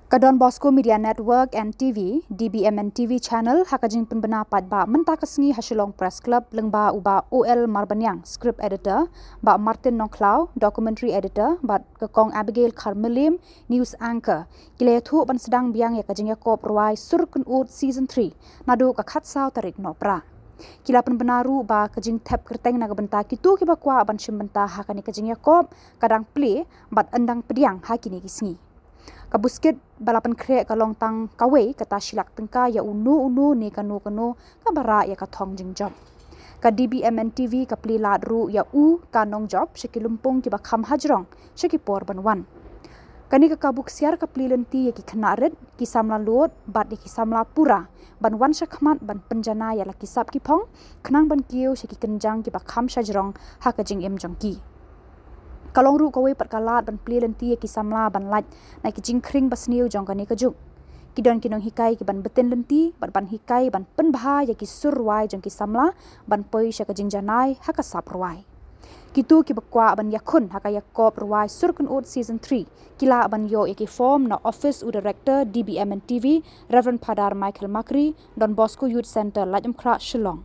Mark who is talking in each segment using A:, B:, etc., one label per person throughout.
A: Kadon Bosco Media Network and TV, DBMN TV channel hakajing penbena padba menta kesni Hasilong Press Club lengba uba OL Marbanyang script editor ba Martin Nongklau documentary editor ba kekong Abigail Carmelim news anchor kile thu ban sedang biang ya kajing Yakob Ruai surkun ut season 3 nadu ka khatsau tarik nopra kila penbenaru ba kajing tap kerteng naga benta kitu kiba kwa ban shimbenta hakani kajing Yakob kadang play bat endang pediang hakini kisngi kabuskit balapan krek kalong tang kawai kata silak tengka ya unu ni kanu kabara ya kathong jingjob ka DBMN TV ka pli ladru ya kanong job sekilumpung ki bakham hajrong sekipor banwan kani ka kabuk siar ka pli lenti ya ki khanaret ki samla lot bat ya ki samla pura banwan sakhmat ban penjana ya la kisap ki phong khnang ban kieu seki kenjang ki bakham sajrong hakajing em jongki kalong ru kawai perkalat ban pli lenti ki samla ban laj na ki jingkring basniu jongkani kajuk kidon kinong hikai ki ban beten lenti ban hikai ban penbha ya ki surwai jongki samla ban poi sha ka jingjanai haka saprwai kitu ki bakwa ban yakhun haka Yakob Ruai surkun ut season 3 kila ban yo ya ki form na office u director DBMN TV Reverend Padar Michael Makri Don Bosco Youth Center Lajam Kra Shillong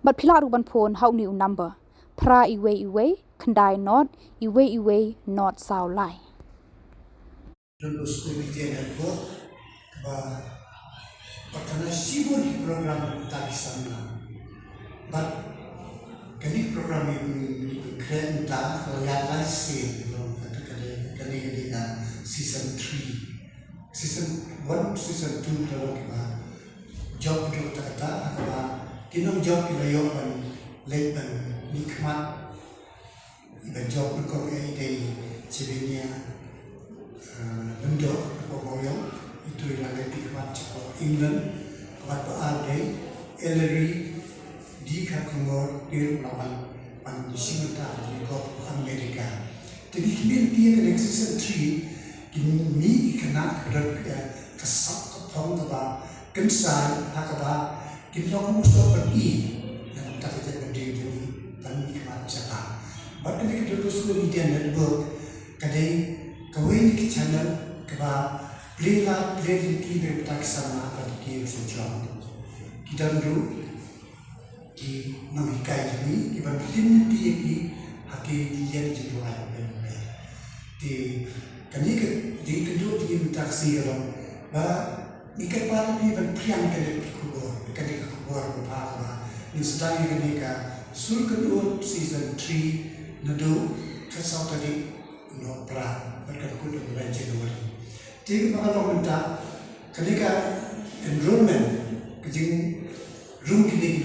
A: bat phila ru ban phone hau ni number pra iwe kendai not iwe not sao lai
B: Don Bosco Media Network ba patana sibur di program tadi sana but kali program ini keren tak layar sih belum kali season 3 season 1 season 2 kalau kita job kata kinong job kita yo ban leban nikmat iban job ko day cibinya bentuk pokoknya itu yang nikmat cepat England waktu ada Ellery di Kakungor di lawan pan Singapura di Amerika jadi kemudian dia ke season 3 kini kena kesap kepong kaba kensal hakaba kita mesti pergi dan tak kita berdiri dan nikmat cepat bahkan kita terus Media Network kadai kawin di channel kaba play di bertak sama apa di sejauh kita dulu di namikai ini iban tim di haki dia di luar di kani di kedua di taksi kalau ikat pada ni ban priang kali kubur kali kubur apa ni sedang ini ka surkun season 3 nado kasau tadi no pra berkat kudu bulan Januari di kalau minta ketika enrollment kejing room kini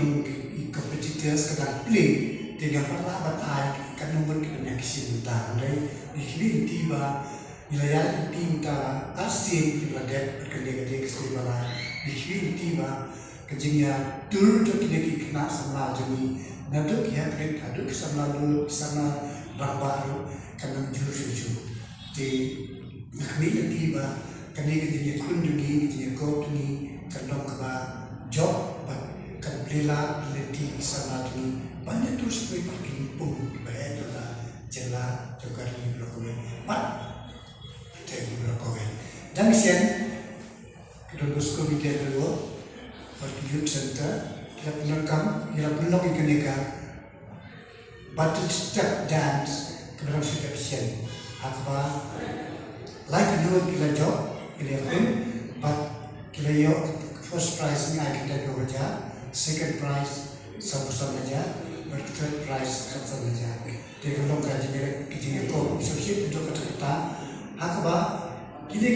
B: competitors kadang play dengan perlahan kan nomor kita nak sinta dari dikini tiba wilayah tinta asin di badet berkendek keseimbangan dikini tiba kejingnya tur kini kena sama jemi naduk ya kaduk sama lu sama baru karena jujur di dikini tiba kini kejingnya kunjungi kejingnya kopni kandung keba job kan bela leti sama tu banyak tu sebagai parking pun bayar juga jelas juga di blokwe mat di blokwe dan sen Don Bosco Media Network Youth Center kita penangkam kita penolong ikan batu step dance kita sudah sen apa like dulu kita job kita pun but kita yo first prize ni kita dua aja second prize sama-sama aja, third prize sama-sama aja. Dia kalau kaji kita kau subsidi untuk kata hakba kita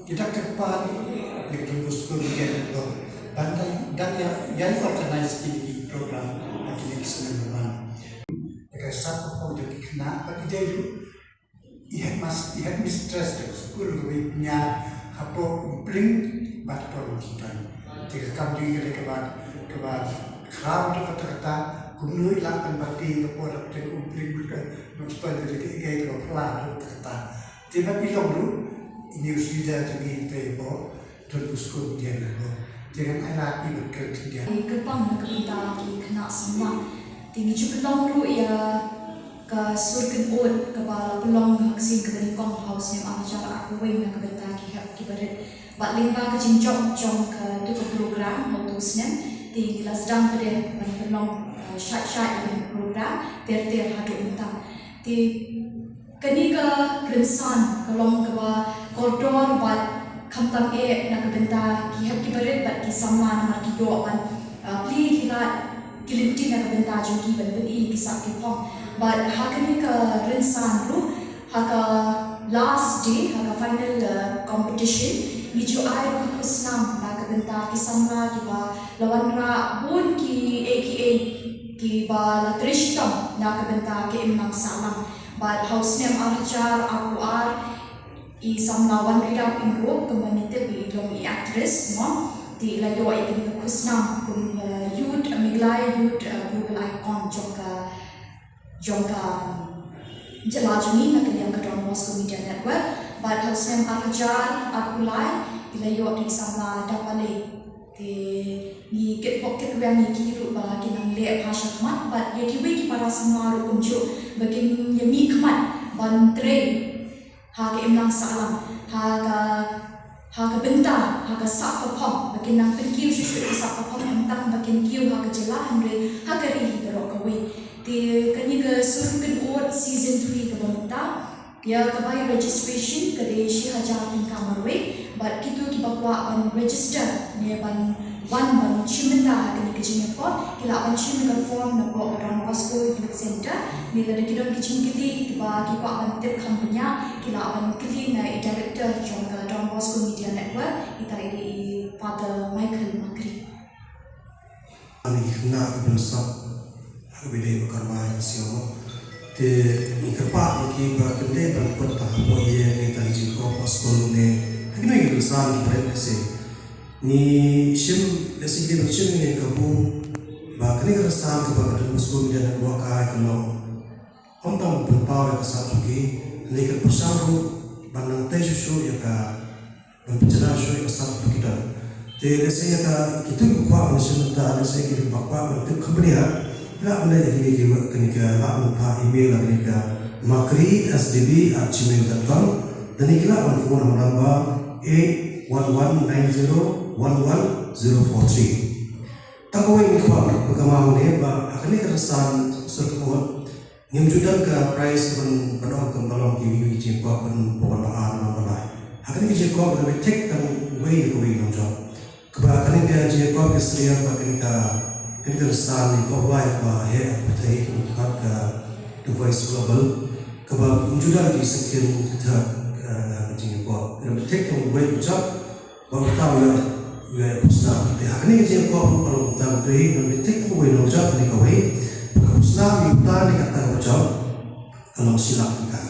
B: kita kepan yang terus kemudian itu dan yang organize ini program akhirnya kesenangan. Jika satu pun jadi kena pada dia itu, ia mistress school punya apa bring bat production. Jika kamu di kebat crowd kata kunui lakan bati kepada kumpul bukan supaya jadi kayak pelan kata tiba bilang dulu ini sudah jadi tebo terus kemudian jangan alat ini bekerja
C: kepang nak kita lagi kena semua tinggi cukup long ru ya ka surkin ot ka ba pelong haksin ka bani kong house ni ang cara aku wei na ka benta ki hap ki baret ba lingba ka jinjok jong ka tu program motus nem ti kelas dang pede ban pelong syat dengan program ter hadu entah ti kani ka rinsan kalong ka ba koridor bat kamtang nak benta ki hab ki baret bat ki saman mar ki yo ban pli hilat kilinti nak benta jong ki ban i ki sak ki pom but hakani ka rinsan ru haka last day haka final competition ni jo ai ka kusnam nak benta ki samra ki ba lawan ra bun ki aka ki ba la trishtam nak benta ki imang salam but house name archar aku i samlawan ridap in group kembali bi long i actress mo di layo ai kini kusnam kum youth miglai youth global icon jongka jalajuni nak yang ke Don Bosco Media Network but house name archar aku lai di layo di samla dapale di ni get pocket yang ni kiru ba kinang le pasha kmat but ye kiwi ki para semua ru unjuk bagin yemi kmat ban train ha ke imlang salam ha ke benta ha ke sak pom bagin nang penkiu shu sak pom entang bagin kiu ha ke jelah andre ha ke ri berok kawe di kani ke surkin ot season 3 ke benta ya ke bai registration ke de shi hajar tin kamarwe but kitu ki bakwa on register ne ban ban chimenda kini kecing ko kila ban chimenda form na ko Don Bosco Youth Center ni la dikidon kicing kiti tiba ki ko ban tip kampanya kila ban kiti na director jongka Don Bosco Media Network ita ini Father Michael Makri
D: ani hna ibnsa habide karma siamo te ikarpa ki ba kende ban pata ko ye ni tanji ko Bosco ne hagna ibnsa prepse ni shim basically bachim ne kabu ba kani ka san ka ba Don Bosco Media Network ka no omtam pulpaw ka sa tuki ni ka pusaru banang teju show ya ka banjana show ka sa tuki da te lese ya ka kitu kwa ba shim ta lese ki ba kwa ba tu company ha la ane ya ki kani ka la pa email ni ka makri@sdb@gmail.com dan ikla on phone number 811901143. Takawai ni kwa pagkamaw ni ba akani karasan sa tukot ngim judan ka price ban banong kambalong kiwi jim ko ban pokon pangan ng balay. Akani ki ko ba tek tang way ko way ng job. Kaba akani ka jim ko kisriya ba kani karasan ni ko wai ba he patay ki ka to voice global kaba judan ki sekin kita jim ko tek tang way job ba tahu ya pusna de hakni je ko kalau ta dei no tek ko we no job ni ko we pusna ni ta ni kata ko job kalau silap ka